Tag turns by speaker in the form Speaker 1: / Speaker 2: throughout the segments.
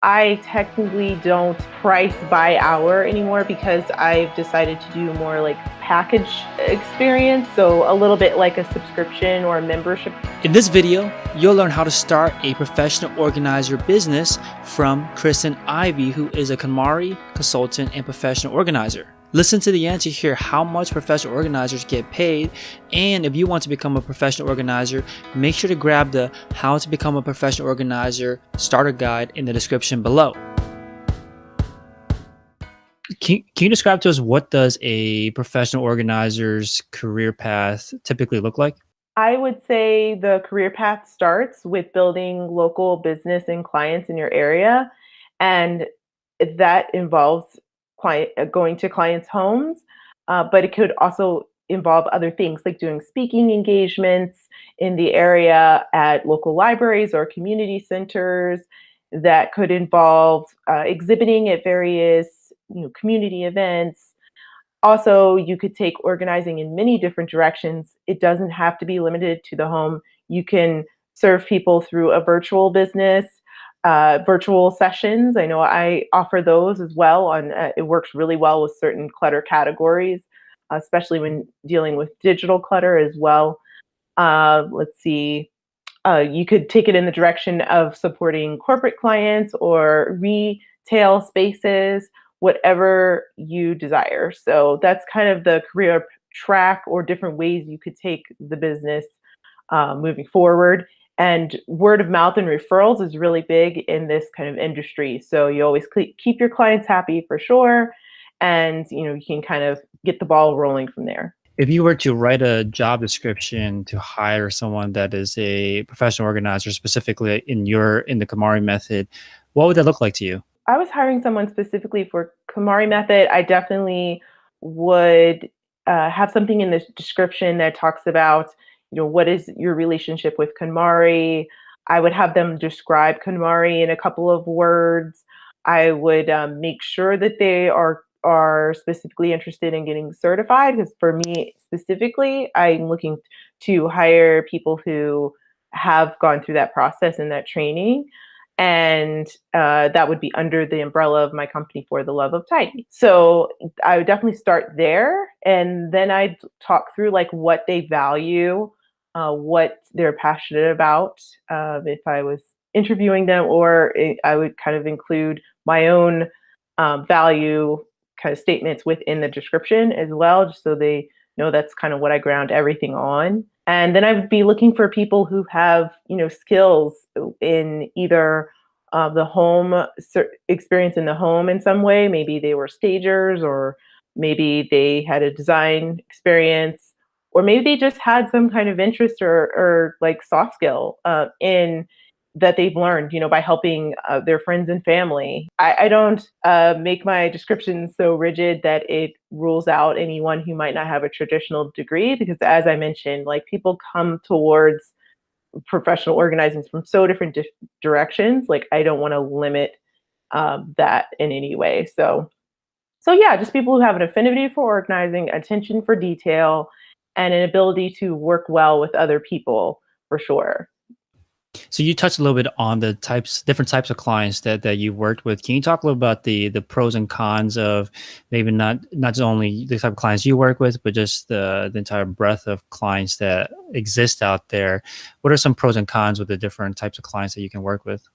Speaker 1: I technically don't price by hour anymore because I've decided to do more like package experience. So a little bit like a subscription or a membership.
Speaker 2: In this video, you'll learn how to start a professional organizer business from Kristen Ivy, who is a KonMari consultant and professional organizer. Listen to the end to hear how much professional organizers get paid, and if you want to become a professional organizer, make sure to grab the How to Become a Professional Organizer starter guide in the description below. Can you describe to us, what does a professional organizer's career path typically look like?
Speaker 1: I would say the career path starts with building local business and clients in your area. And that involves going to clients' homes, but it could also involve other things like doing speaking engagements in the area at local libraries or community centers. That could involve exhibiting at various community events. Also, you could take organizing in many different directions. It doesn't have to be limited to the home. You can serve people through a virtual business, virtual sessions. I know I offer those as well. It works really well with certain clutter categories, especially when dealing with digital clutter as well. Let's see. You could take it in the direction of supporting corporate clients or retail spaces, whatever you desire. So that's kind of the career track or different ways you could take the business moving forward. And word of mouth and referrals is really big in this kind of industry. So you always keep your clients happy for sure. And you can kind of get the ball rolling from there.
Speaker 2: If you were to write a job description to hire someone that is a professional organizer, specifically in the KonMari method, what would that look like to you?
Speaker 1: I was hiring someone specifically for KonMari method, I definitely would have something in the description that talks about, what is your relationship with KonMari. I would have them describe KonMari in a couple of words. I would make sure that they are specifically interested in getting certified, because for me specifically, I'm looking to hire people who have gone through that process and that training, and that would be under the umbrella of my company, For the Love of Tidy. So I would definitely start there, and then I'd talk through like what they value, what they're passionate about. If I was interviewing them, or I would kind of include my own value kind of statements within the description as well, just so they know that's kind of what I ground everything on. And then I would be looking for people who have, skills in either the home experience in the home in some way. Maybe they were stagers, or maybe they had a design experience, or maybe they just had some kind of interest or like soft skill in that they've learned, by helping their friends and family. I don't make my description so rigid that it rules out anyone who might not have a traditional degree, because as I mentioned, like people come towards professional organizing from so different directions. Like I don't want to limit that in any way. So yeah, just people who have an affinity for organizing, attention for detail, and an ability to work well with other people for sure.
Speaker 2: So you touched a little bit on the different types of clients that you worked with. Can you talk a little about the pros and cons of maybe not just only the type of clients you work with, but just the entire breadth of clients that exist out there? What are some pros and cons with the different types of clients that you can work with?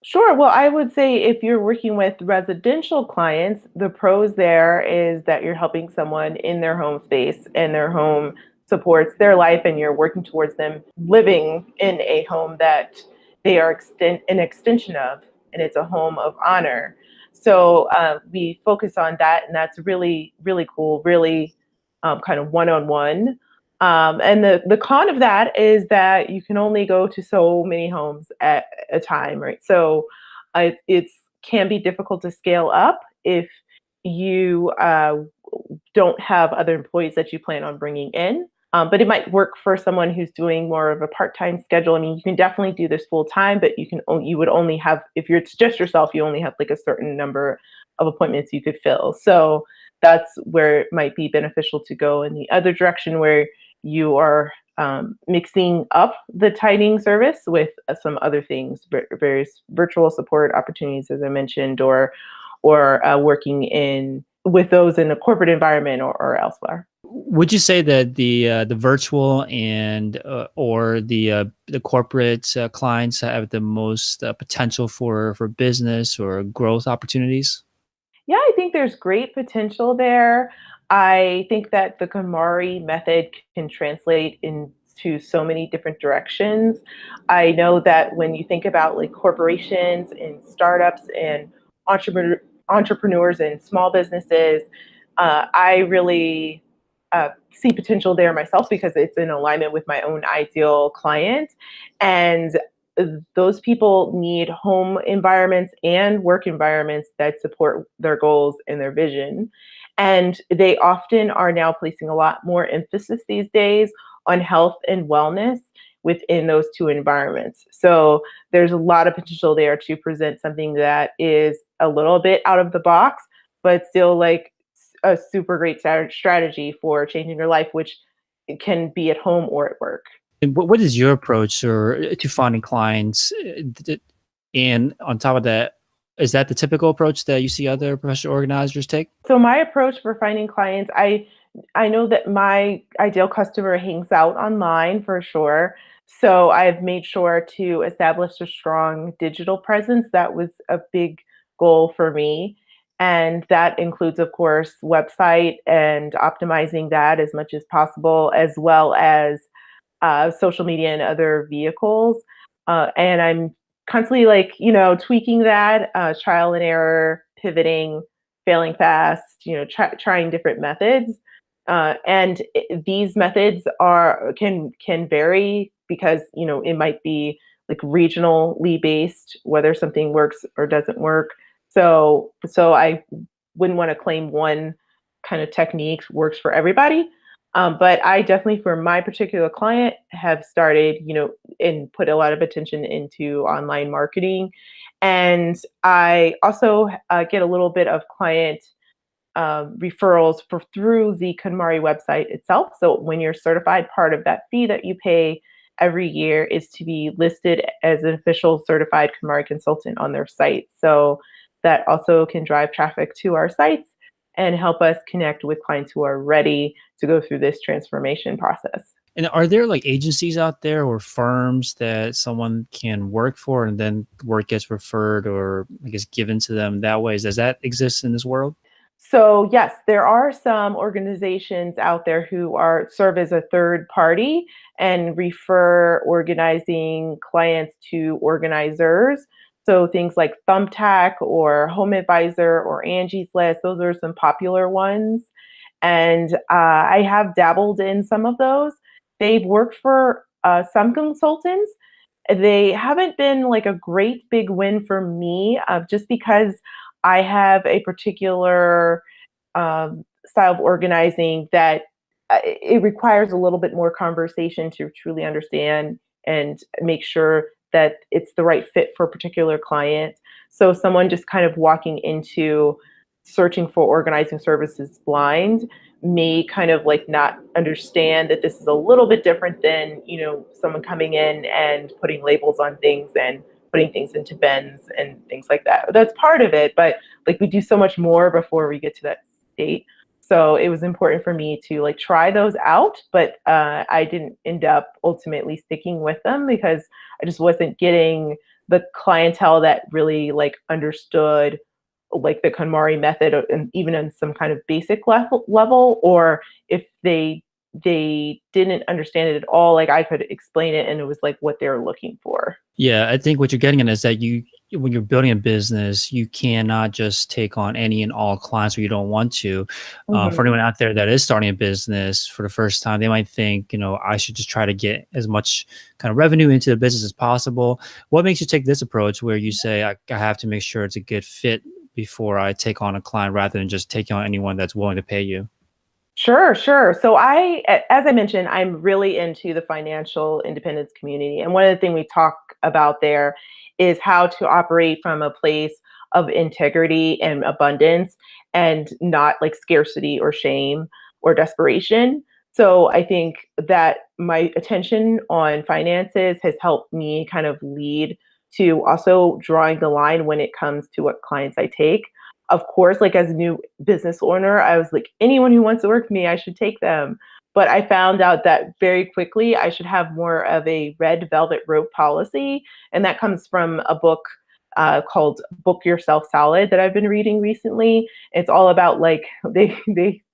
Speaker 1: Sure. Well, I would say if you're working with residential clients, the pros there is that you're helping someone in their home space, and their home supports their life, and you're working towards them living in a home that they are an extension of, and it's a home of honor. So we focus on that, and that's really, really cool, really kind of one on one. And the con of that is that you can only go to so many homes at a time, right? So it's can be difficult to scale up if you don't have other employees that you plan on bringing in. But it might work for someone who's doing more of a part-time schedule. I mean, you can definitely do this full time, but you would only have, if you're it's just yourself, you only have like a certain number of appointments you could fill. So that's where it might be beneficial to go in the other direction, where you are mixing up the tidying service with some other things, various virtual support opportunities, as I mentioned, or working in with those in a corporate environment or elsewhere.
Speaker 2: Would you say that the virtual and or the corporate clients have the most potential for business or growth opportunities?
Speaker 1: Yeah, I think there's great potential there. I think that the KonMari method can translate into so many different directions. I know that when you think about like corporations and startups and entrepreneurs and small businesses, I really see potential there myself because it's in alignment with my own ideal client. And those people need home environments and work environments that support their goals and their vision. And they often are now placing a lot more emphasis these days on health and wellness within those two environments. So there's a lot of potential there to present something that is a little bit out of the box, but still like a super great strategy for changing your life, which can be at home or at work.
Speaker 2: And what is your approach or to finding clients? And on top of that, is that the typical approach that you see other professional organizers take?
Speaker 1: So my approach for finding clients, I know that my ideal customer hangs out online for sure. So I've made sure to establish a strong digital presence. That was a big goal for me. And that includes, of course, website and optimizing that as much as possible, as well as social media and other vehicles. And I'm constantly like, tweaking that, trial and error, pivoting, failing fast, trying different methods. These methods are can vary because it might be like regionally based, whether something works or doesn't work. So I wouldn't want to claim one kind of technique works for everybody. But I definitely, for my particular client, have started, and put a lot of attention into online marketing. And I also get a little bit of client referrals through the KonMari website itself. So when you're certified, part of that fee that you pay every year is to be listed as an official certified KonMari consultant on their site. So that also can drive traffic to our sites and help us connect with clients who are ready to go through this transformation process.
Speaker 2: And are there like agencies out there or firms that someone can work for and then work gets referred or I guess given to them that way? Does that exist in this world?
Speaker 1: So yes, there are some organizations out there who are serve as a third party and refer organizing clients to organizers. So things like Thumbtack or Home Advisor or Angie's List, those are some popular ones. And I have dabbled in some of those. They've worked for some consultants. They haven't been like a great big win for me, just because I have a particular style of organizing that it requires a little bit more conversation to truly understand and make sure that it's the right fit for a particular client. So someone just kind of walking into searching for organizing services blind may kind of like not understand that this is a little bit different than someone coming in and putting labels on things and putting things into bins and things like that. That's part of it, but like we do so much more before we get to that state. So it was important for me to like try those out, but I didn't end up ultimately sticking with them because I just wasn't getting the clientele that really like understood like the KonMari method, and even on some kind of basic level, or if they didn't understand it at all, like I could explain it and it was like what they're looking for.
Speaker 2: Yeah, I think what you're getting at is that when you're building a business, you cannot just take on any and all clients where you don't want to. For
Speaker 1: Mhm.
Speaker 2: anyone out there that is starting a business for the first time, they might think, I should just try to get as much kind of revenue into the business as possible. What makes you take this approach where you say, I have to make sure it's a good fit before I take on a client rather than just taking on anyone that's willing to pay you?
Speaker 1: Sure, sure. So as I mentioned, I'm really into the financial independence community. And one of the things we talk about there is how to operate from a place of integrity and abundance and not like scarcity or shame or desperation. So I think that my attention on finances has helped me kind of lead to also drawing the line when it comes to what clients I take. Of course, like as a new business owner, I was like, anyone who wants to work with me, I should take them. But I found out that very quickly I should have more of a red velvet rope policy. And that comes from a book called Book Yourself Solid that I've been reading recently. It's all about like they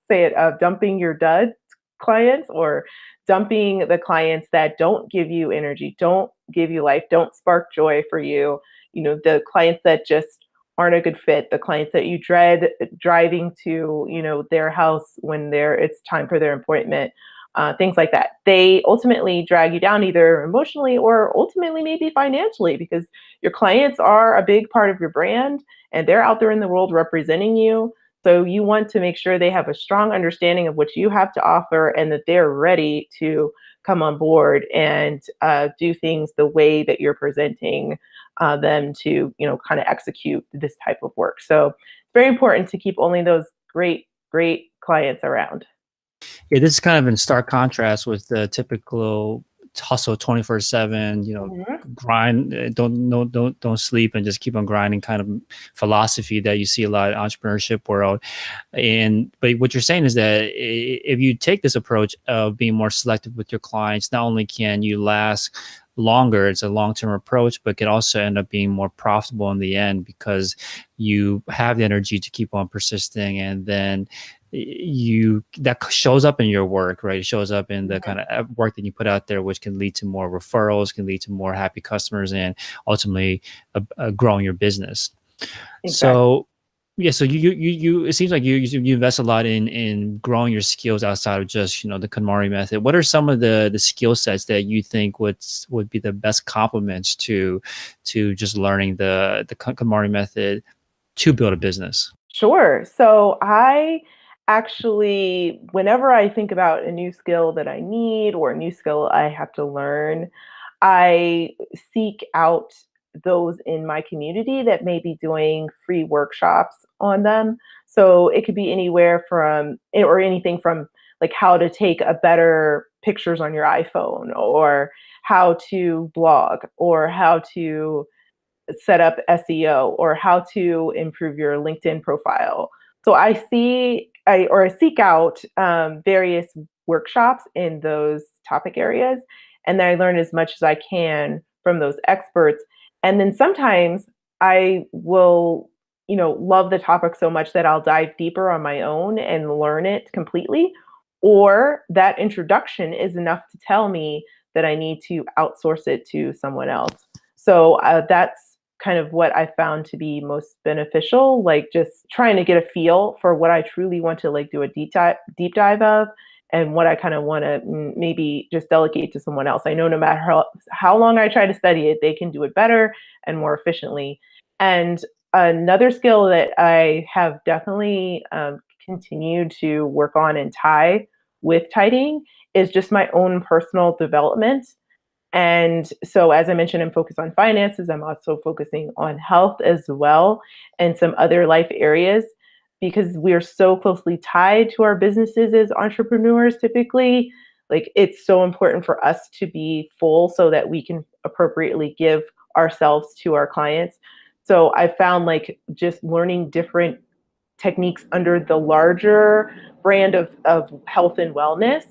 Speaker 1: say it dumping your duds clients, or dumping the clients that don't give you energy, don't give you life, don't spark joy for you. You know, the clients that just aren't a good fit, the clients that you dread driving to, you know, their house when it's time for their appointment. Things like that. They ultimately drag you down either emotionally or ultimately maybe financially, because your clients are a big part of your brand and they're out there in the world representing you. So you want to make sure they have a strong understanding of what you have to offer and that they're ready to come on board and do things the way that you're presenting them to, you know, kind of execute this type of work. So it's very important to keep only those great clients around.
Speaker 2: Yeah, this is kind of in stark contrast with the typical hustle 24/7,
Speaker 1: Mhm.
Speaker 2: grind, don't no don't sleep and just keep on grinding kind of philosophy that you see a lot in entrepreneurship world. And but what you're saying is that if you take this approach of being more selective with your clients, not only can you last longer, it's a long-term approach, but can also end up being more profitable in the end because you have the energy to keep on persisting, and then you that shows up in your work, right? It shows up in the
Speaker 1: Mhm.
Speaker 2: kind of work that you put out there, which can lead to more referrals, can lead to more happy customers, and ultimately growing your business.
Speaker 1: Exactly.
Speaker 2: So yeah, so you it seems like you invest a lot in growing your skills outside of just the KonMari method. What are some of the skill sets that you think would be the best complements to just learning the KonMari method to build a business?
Speaker 1: Sure. So I actually, whenever I think about a new skill that I need or a new skill I have to learn, I seek out those in my community that may be doing free workshops on them. So it could be anywhere from, or anything from like how to take a better pictures on your iPhone, or how to blog, or how to set up SEO, or how to improve your LinkedIn profile. So I seek out various workshops in those topic areas, and then I learn as much as I can from those experts. And then sometimes I will, you know, love the topic so much that I'll dive deeper on my own and learn it completely. Or that introduction is enough to tell me that I need to outsource it to someone else. So that's kind of what I found to be most beneficial, like just trying to get a feel for what I truly want to like do a deep dive of, and what I kind of want to maybe just delegate to someone else. I know no matter how long I try to study it, they can do it better and more efficiently. And another skill that I have definitely continued to work on and tie with tidying is just my own personal development. And so, as I mentioned, I'm focused on finances. I'm also focusing on health as well, and some other life areas, because we are so closely tied to our businesses as entrepreneurs typically. Like, it's so important for us to be full so that we can appropriately give ourselves to our clients. So, I found like just learning different techniques under the larger brand of health and wellness,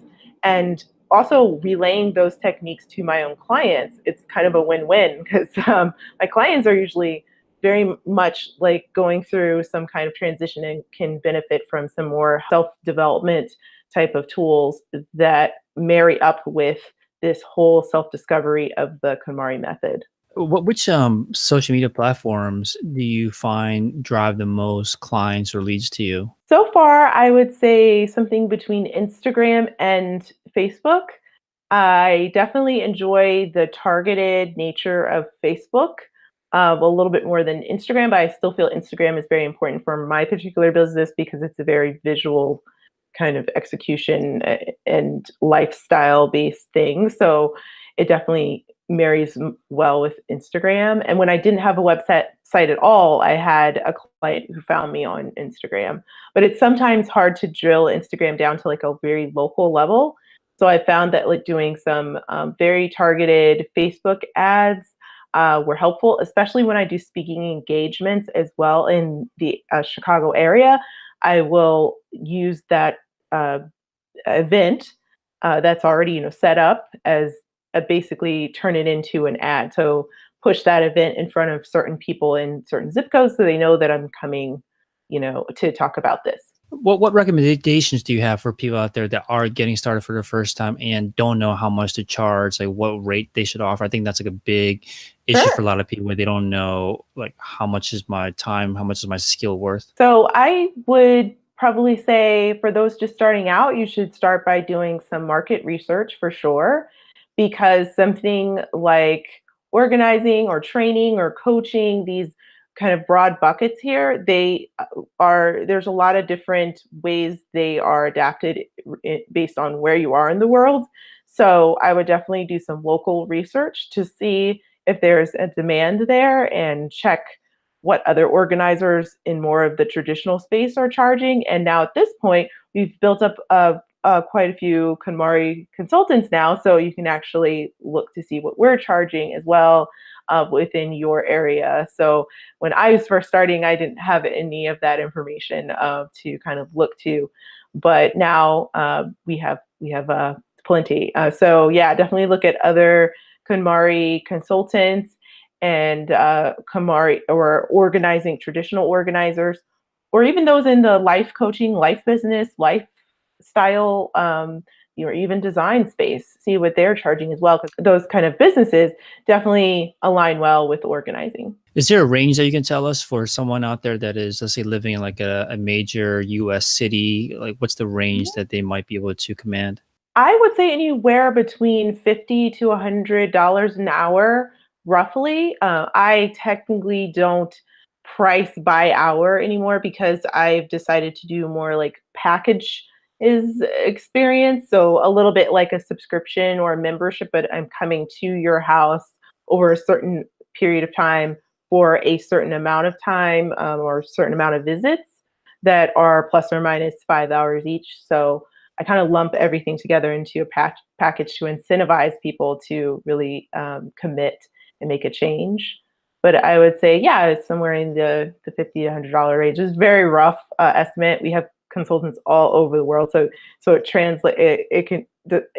Speaker 1: and also relaying those techniques to my own clients. It's kind of a win-win because my clients are usually very much like going through some kind of transition and can benefit from some more self-development type of tools that marry up with this whole self-discovery of the KonMari method.
Speaker 2: Which social media platforms do you find drive the most clients or leads to you?
Speaker 1: So far, I would say something between Instagram and Facebook. I definitely enjoy the targeted nature of Facebook a little bit more than Instagram, but I still feel Instagram is very important for my particular business because it's a very visual kind of execution and lifestyle based thing. So it definitely marries well with Instagram. And when I didn't have a website site at all, I had a client who found me on Instagram. But it's sometimes hard to drill Instagram down to like a very local level. So I found that like doing some very targeted Facebook ads were helpful, especially when I do speaking engagements as well in the Chicago area. I will use that uh, event that's already set up as basically turn it into an ad. So push that event in front of certain people in certain zip codes so they know that I'm coming, to talk about this.
Speaker 2: What recommendations do you have for people out there that are getting started for the first time and don't know how much to charge, like what rate they should offer? I think that's like a big issue for a
Speaker 1: Sure.
Speaker 2: lot of people where they don't know like how much is my time, how much is my skill worth.
Speaker 1: So I would probably say for those just starting out, you should start by doing some market research for sure, because something like organizing or training or coaching, these kind of broad buckets here, there's a lot of different ways they are adapted based on where you are in the world. So I would definitely do some local research to see if there's a demand there and check what other organizers in more of the traditional space are charging. And now at this point, we've built up quite a few KonMari consultants now, so you can actually look to see what we're charging as well within your area. So when I was first starting, I didn't have any of that information to kind of look to, but now we have plenty. So yeah, definitely look at other KonMari consultants and KonMari or organizing traditional organizers, or even those in the life coaching, life business, lifestyle, or even design space. See what they're charging as well, because those kind of businesses definitely align well with organizing.
Speaker 2: Is there a range that you can tell us for someone out there that is, let's say, living in like a major US city? Like, what's the range that they might be able to command?
Speaker 1: I would say anywhere between $50 to $100 an hour, roughly. I technically don't price by hour anymore because I've decided to do more like package is experience. So a little bit like a subscription or a membership, but I'm coming to your house over a certain period of time for a certain amount of time or a certain amount of visits that are plus or minus 5 hours each. So I kind of lump everything together into a package to incentivize people to really commit and make a change. But I would say, yeah, it's somewhere in the $50 to $100 range. It's a very rough estimate. We have consultants all over the world, so it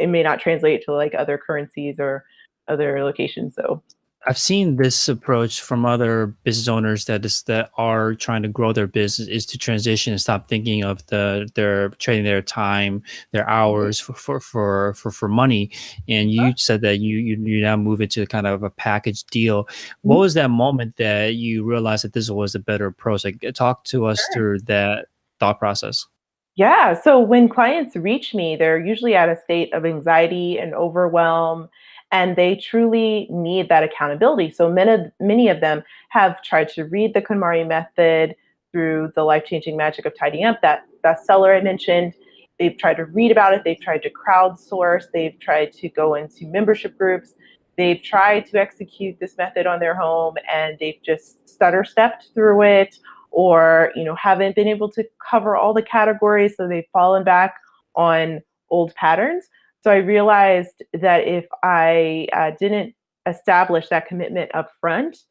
Speaker 1: may not translate to like other currencies or other locations. So
Speaker 2: I've seen this approach from other business owners that are trying to grow their business is to transition and stop thinking of they're trading their time, their
Speaker 1: mhm,
Speaker 2: hours for money. And you
Speaker 1: sure.
Speaker 2: said that you now move into kind of a package deal. What
Speaker 1: Mhm,
Speaker 2: was that moment that you realized that this was a better approach? Like talk to us
Speaker 1: sure.
Speaker 2: through that thought process.
Speaker 1: Yeah. So when clients reach me, they're usually at a state of anxiety and overwhelm, and they truly need that accountability. So many of them have tried to read the KonMari method through the life changing magic of tidying up, that bestseller I mentioned. They've tried to read about it. They've tried to crowdsource. They've tried to go into membership groups. They've tried to execute this method on their home, and they've just stutter stepped through it, or haven't been able to cover all the categories, so they've fallen back on old patterns. So I realized that if I didn't establish that commitment up front,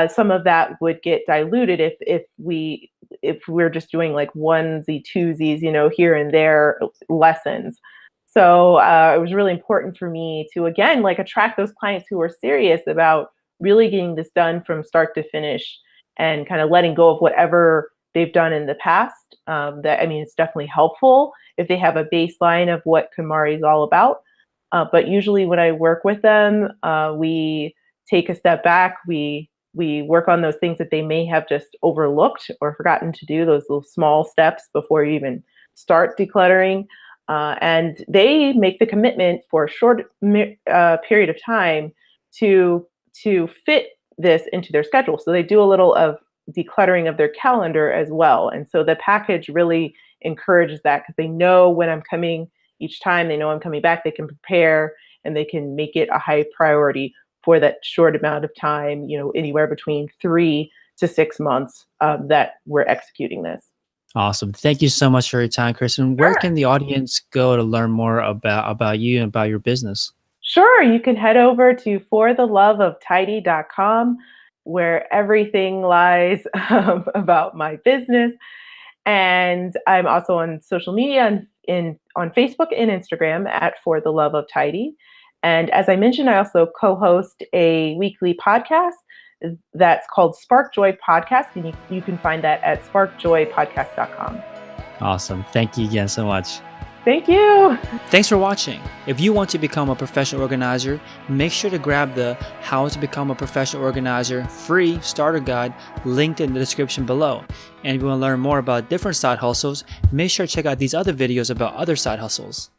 Speaker 1: some of that would get diluted if we're just doing like onesie twosies, here and there lessons. So it was really important for me to again like attract those clients who are serious about really getting this done from start to finish, and kind of letting go of whatever they've done in the past. That I mean, it's definitely helpful if they have a baseline of what KonMari is all about. But usually, when I work with them, we take a step back. We work on those things that they may have just overlooked or forgotten to do. Those little small steps before you even start decluttering, and they make the commitment for a short period of time to fit this into their schedule. So they do a little of decluttering of their calendar as well. And so the package really encourages that because they know when I'm coming each time, they know I'm coming back, they can prepare and they can make it a high priority for that short amount of time, anywhere between 3 to 6 months that we're executing this.
Speaker 2: Awesome. Thank you so much for your time, Kristen. Where
Speaker 1: Sure.
Speaker 2: can the audience go to learn more about you and about your business?
Speaker 1: Sure, you can head over to fortheloveoftidy.com where everything lies about my business. And I'm also on social media on Facebook and Instagram at For the Love of Tidy. And as I mentioned, I also co-host a weekly podcast that's called Spark Joy Podcast, and you can find that at sparkjoypodcast.com.
Speaker 2: Awesome. Thank you again so much.
Speaker 1: Thank you.
Speaker 2: Thanks for watching. If you want to become a professional organizer, make sure to grab the How to Become a Professional Organizer free starter guide linked in the description below. And if you want to learn more about different side hustles, make sure to check out these other videos about other side hustles.